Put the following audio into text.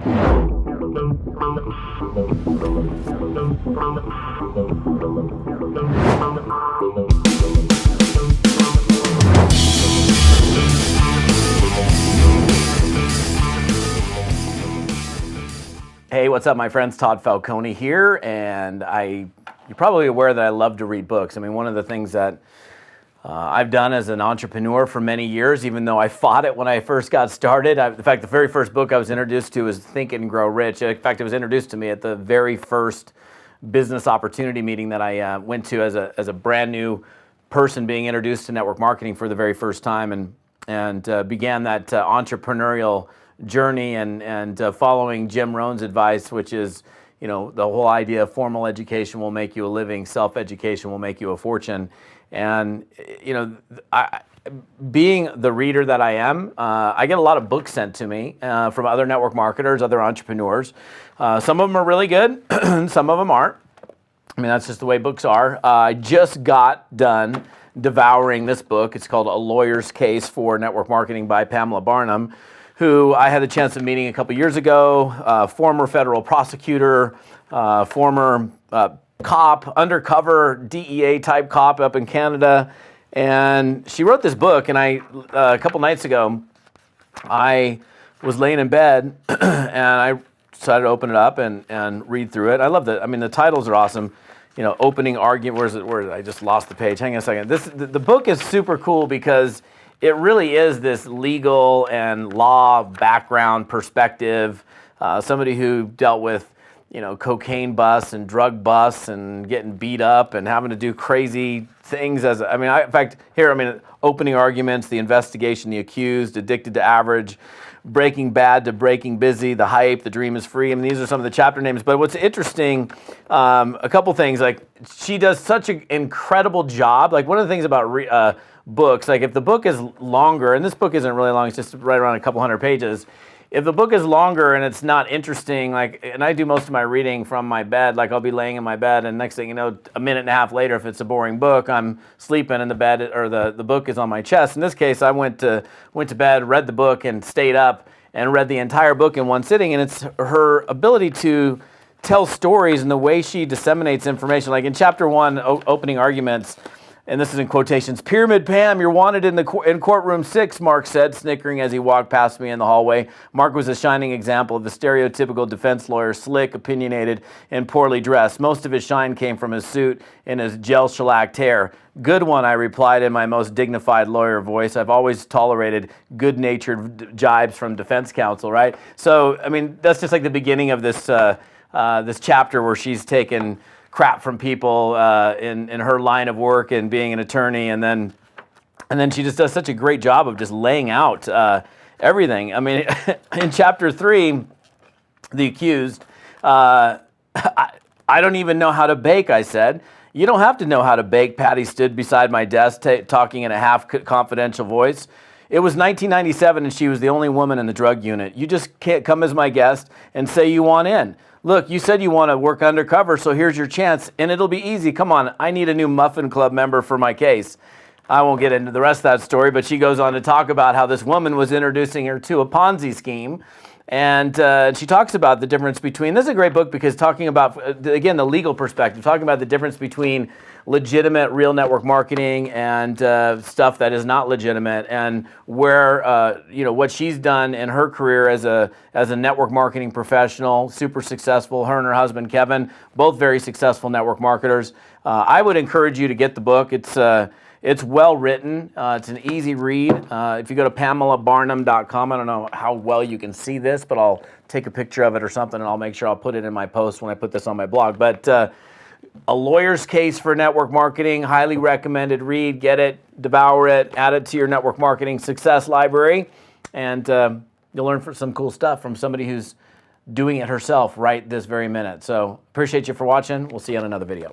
Hey, what's up, my friends? Todd Falcone here, and you're probably aware that I love to read books. I mean, one of the things that I've done as an entrepreneur for many years, even though I fought it when I first got started. In fact, the very first book I was introduced to was Think and Grow Rich. In fact, it was introduced to me at the very first business opportunity meeting that I went to as a brand new person being introduced to network marketing for the very first time, and began that entrepreneurial journey and following Jim Rohn's advice, which is, the whole idea of formal education will make you a living, self-education will make you a fortune. And, being the reader that I am, I get a lot of books sent to me from other network marketers, other entrepreneurs. Some of them are really good, some of them aren't. I mean, that's just the way books are. I just got done devouring this book. It's called A Lawyer's Case for Network Marketing by Pamela Barnum, who I had the chance of meeting a couple years ago, former federal prosecutor, former cop, undercover DEA type cop up in Canada. And she wrote this book, and a couple nights ago, I was laying in bed and I decided to open it up and read through it. I love it. I mean, the titles are awesome. Opening argument, where is it? I just lost the page. Hang on a second. The book is super cool because it really is this legal and law background perspective. Somebody who dealt with, cocaine busts and drug busts and getting beat up and having to do crazy things opening arguments, the investigation, the accused, addicted to average, Breaking Bad to Breaking Busy, The Hype, The Dream is Free. I mean, these are some of the chapter names. But what's interesting, a couple things, like she does such an incredible job. Like one of the things about books, like if the book is longer, and this book isn't really long, it's just right around a couple hundred pages. If the book is longer and it's not interesting, and I do most of my reading from my bed, like I'll be laying in my bed and next thing you know, a minute and a half later, if it's a boring book, I'm sleeping in the bed or the book is on my chest. In this case, I went to bed, read the book and stayed up and read the entire book in one sitting. And it's her ability to tell stories and the way she disseminates information. Like in chapter 1, opening arguments, and this is in quotations, "Pyramid Pam, you're wanted in courtroom 6, Mark said, snickering as he walked past me in the hallway. Mark was a shining example of the stereotypical defense lawyer, slick, opinionated, and poorly dressed. Most of his shine came from his suit and his gel shellacked hair. Good one, I replied in my most dignified lawyer voice. I've always tolerated good-natured jibes from defense counsel," right? So, I mean, that's just like the beginning of this this chapter where she's taken crap from people in her line of work and being an attorney, and then she just does such a great job of just laying out everything. I mean, in chapter 3, the accused, I don't even know how to bake, I said. "You don't have to know how to bake." Patty stood beside my desk talking in a half confidential voice. "It was 1997 and she was the only woman in the drug unit. You just can't come as my guest and say you want in. Look, you said you want to work undercover, so here's your chance, and it'll be easy. Come on, I need a new Muffin Club member for my case." I won't get into the rest of that story, but she goes on to talk about how this woman was introducing her to a Ponzi scheme. And she talks about the difference between, this is a great book because talking about, again, the legal perspective, talking about the difference between legitimate real network marketing and stuff that is not legitimate, and where, what she's done in her career as a network marketing professional, super successful. Her and her husband, Kevin, both very successful network marketers. I would encourage you to get the book. It's well written. It's an easy read. If you go to PamelaBarnum.com, I don't know how well you can see this, but I'll take a picture of it or something, and I'll make sure I'll put it in my post when I put this on my blog. But A Lawyer's Case for Network Marketing, highly recommended read. Get it, devour it, add it to your network marketing success library, and you'll learn some cool stuff from somebody who's doing it herself right this very minute. So appreciate you for watching. We'll see you on another video.